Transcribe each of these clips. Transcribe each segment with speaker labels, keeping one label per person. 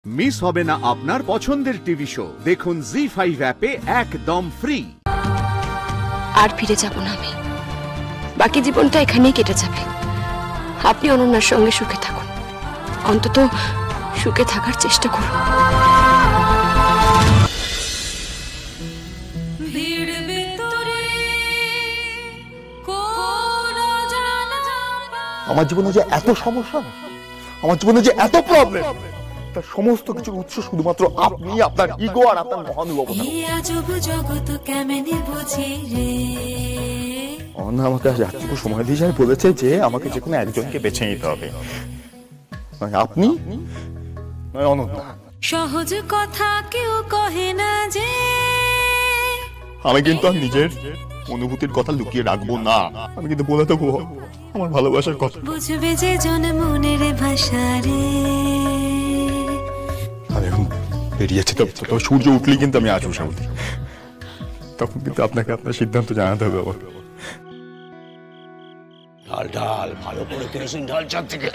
Speaker 1: Miss হবে না আপনার পছন্দের টিভি শো। দেখুন জি5 অ্যাপে একদম ফ্রি।
Speaker 2: আর ফিরে যাব না আমি, বাকি জীবনটা এখানেই কেটে যাবে। আপনি অনন্যার সঙ্গে সুখে থাকুন, অন্তত সুখে থাকার চেষ্টা করুন।
Speaker 3: আমার জীবনে যে এত সমস্যা, আমার জীবনে যে এত প্রবলেম, তার সমস্ত কিছুর উৎস শুধুমাত্র আপনি, আপনার ইগো আর আপনার মহানুভবতা। অনন্যা আমাকে আজ এতটুকু সময় দিয়ে যায় বলেছে যে আমাকে যে কোনো একজনকে বেছে নিতে হবে, নয় আপনি নয় অনন্যা।
Speaker 4: সহজ কথা কেউ কহে না যে।
Speaker 3: আমি কিন্তু আর নিজের অনুভূতির কথা লুকিয়ে রাখবো না, আমি কিন্তু বলে দেবো আমার ভালোবাসার কথা।
Speaker 4: বুঝবে যে জন মনের ভাষা রে।
Speaker 3: আমি এখন বেরিয়েছি, তো সূর্য উঠলেই কিন্তু আমি আসবো সামনে, তখন কিন্তু আপনাকে আপনার সিদ্ধান্ত জানাতে হবে। আবার
Speaker 5: ঢাল ঢাল, ভালো করে কেরোসিন ঢাল চার থেকে।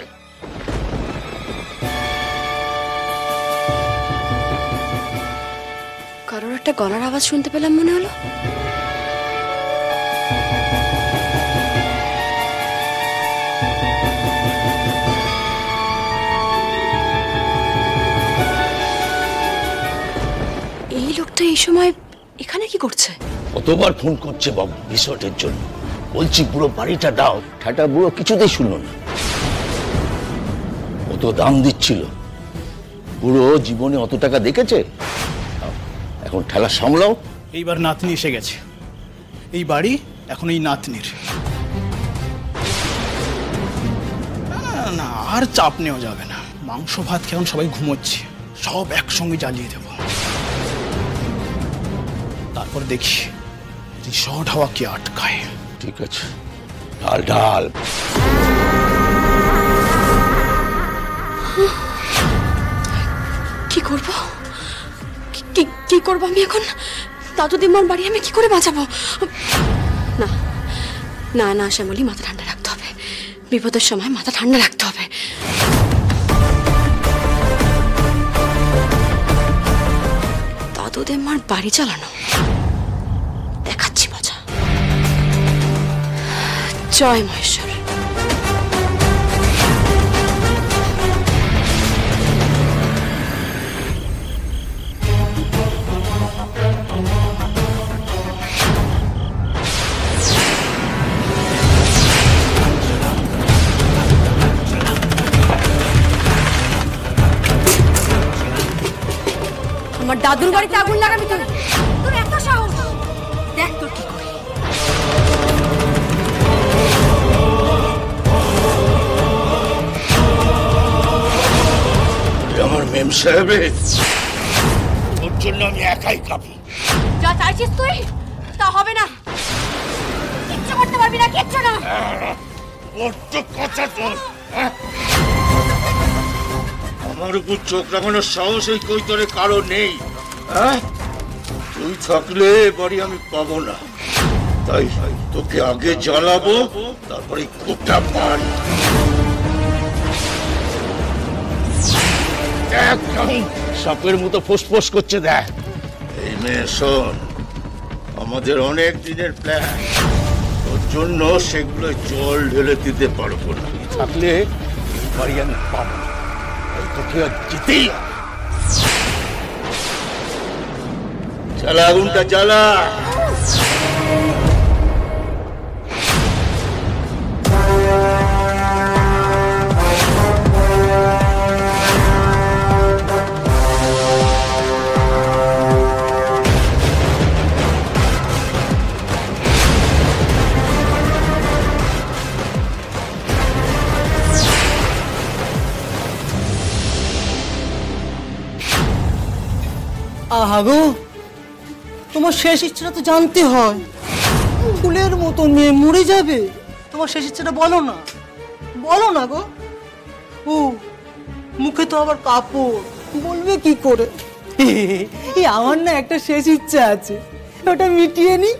Speaker 2: কারোর একটা গলার আওয়াজ শুনতে পেলাম মনে হলো। এই লোকটা এই সময় এখানে কি করছে?
Speaker 5: কতবার ফোন করছে বাবু রিসোর্টের জন্য, বলছি পুরো বাড়িটা দাও, ঠাটা বুড়ো কিছুতেই শুনলো না। কত দাম দিচ্ছিল, পুরো জীবনে অত টাকা দেখেছে। এখন ঠেলা সামলাও।
Speaker 6: এইবার নাতনি এসে গেছে, এই বাড়ি এখন এই নাতনির। না আর চাপ নেওয়া যাবে না, মাংস ভাত খেয়ে এখন সবাই ঘুমোচ্ছে, সব একসঙ্গে জ্বালিয়ে দেব। তারপর দেখি রিসর্ট হাওয়া কে আটকায়।
Speaker 5: ঠিক আছে, ঢাল ঢাল।
Speaker 2: কি করব, কি করব আমি এখন? দাদু দিম্মার বাড়ি আমি কি করে বাঁচাবো? না না না শ্যামলী, মাথা ঠান্ডা রাখতে হবে, বিপদের সময় মাথা ঠান্ডা রাখতে হবে। দাদু দিম্মার বাড়ি চালানো, দেখাচ্ছি মজা। জয় মহেশ্বর। আমার দাদুর বাড়িতে আগুন লাগাবি তুই? তোর এত সাহস, দেখ তোর কি করি।
Speaker 5: আমার মেম সাহেবের ওর জন্য আমি একাই কাঁপি।
Speaker 2: যা চাইছিস তুই তা হবে না, কিচ্ছু করতে পারবি না, কিচ্ছু না।
Speaker 5: ওর তো কথা তোর, আমার উপর চোখ রাখানোর সাহস এই কৈতরে কারো নেই। তুই থাকলে বাড়ি আমি পাবো না, তাই তোকে আগে জ্বালাবো, তারপরে কোটা মারি। দেখ সাপের মতো ফোঁস করছে, দেখ। এই মেয়ে শোন, আমাদের অনেক দিনের প্ল্যান, তোর জন্য সেগুলো জল ঢেলে দিতে পারবো না। থাকলে বাড়ি আমি পাবো, তোকে জিতেই জ্বালা, আগুনটা জ্বালা।
Speaker 7: আহাগো, তোমার শেষ ইচ্ছাটা তো জানতে হয়। ফুলের মতো মেয়ে মরে যাবে, তোমার শেষ ইচ্ছাটা বলো না, বলো না গো। ও মুখে তো আবার কাপড়, বলবে কি করে? আমার না একটা শেষ ইচ্ছা আছে, ওটা মিটিয়ে নি।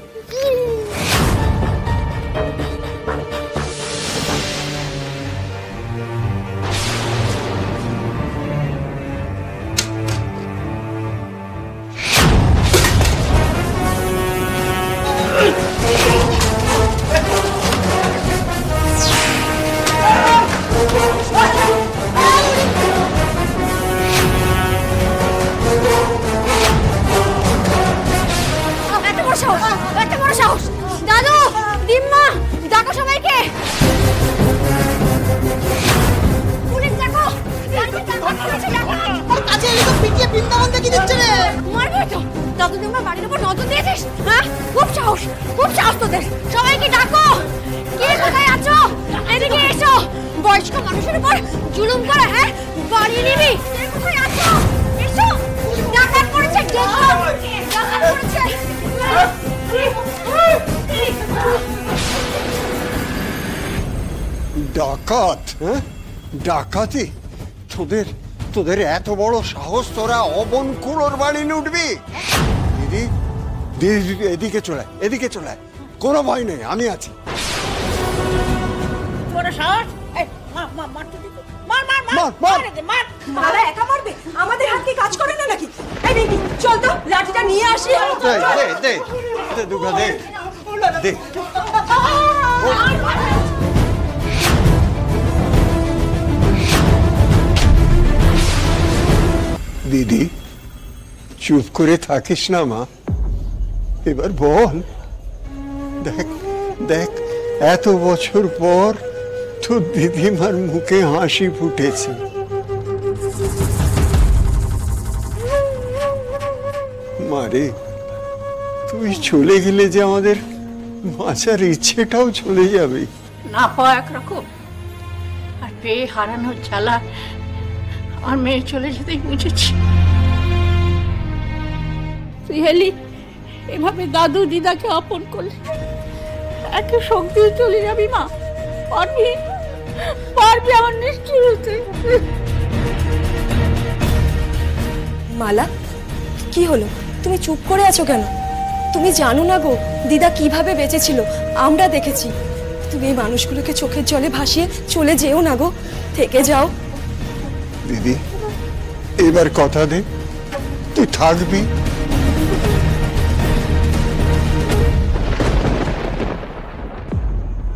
Speaker 2: দাদু দিদিমার বাড়ির উপর নজর দিয়েছিস? হ্যাঁ, খুব সাহস তোদের। সবাইকে ডাকো। কে কোথায় আছো? এদিকে এসো। বয়স্ক মানুষের উপর জুলুম করে, হ্যাঁ, বাড়ি নিবি? কে কোথায় আছো? এসো। ডাকাত পড়েছে, দেখো। ডাকাত পড়েছে।
Speaker 8: ডাকাত? হ্যাঁ, ডাকাতি? তোদের এত বড় সাহস, তোরা অবনকুলোর বাড়ি উঠবি? দিদি দিদি এদিকে চলে আয়, কোনো ভয় নেই, আমি আছি।
Speaker 9: মারা একা মারবে? আমাদের হাত কি কাজ করে না নাকি? এই বেবি চল তো, লাঠিটা নিয়ে আসি।
Speaker 8: দে দুগা, দে। দিদি চুপ করে থাকিস না মা, এবার বল। দেখ এত বছর পর তোর দিদিমার মুখে হাসি ফুটেছে। মারে, তুই চলে গেলে যে আমাদের বাঁচার ইচ্ছেটাও চলে যাবে।
Speaker 10: না পাওয়া একরকম, আর পেয়ে হারানোর জ্বালা আমার মেয়ে চলে যেতেই বুঝেছি। তুই এলি, এভাবে দাদু দিদাকে আপন করলে, একে শক্তি চলে যাবি মা। পারবি আমার নিশ্চয় হতে।
Speaker 9: মালা, কি হলো? তুমি চুপ করে আছো কেন? তুমি জানো না গো দিদা কিভাবে বেঁচেছিল, আমরা দেখেছি। তুমি এই মানুষগুলোকে চোখের জলে ভাসিয়ে চলে যেও না গো, থেকে যাও।
Speaker 8: দিদি এবার কথা দে, তুই থাকবি।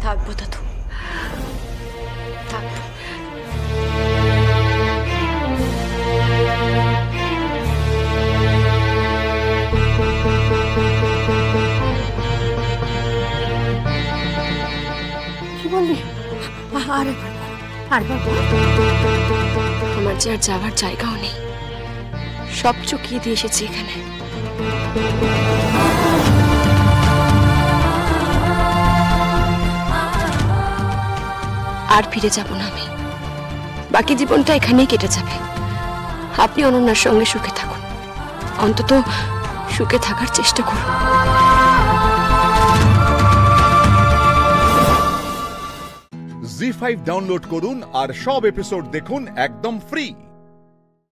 Speaker 2: থাকবো দাদু, থাকবো।
Speaker 10: কি বললি? আর বাবা,
Speaker 2: আমার যে আর যাওয়ার জায়গাও নেই, সব চুকিয়ে দিয়ে এসেছি এখানে। আর ফিরে যাব না আমি, বাকি জীবনটা এখানেই কেটে যাবে। আপনি অনন্যার সঙ্গে সুখে থাকুন, অন্তত সুখে থাকার চেষ্টা করুন।
Speaker 1: জি5 ডাউনলোড করুন আর সব এপিসোড দেখুন একদম ফ্রি।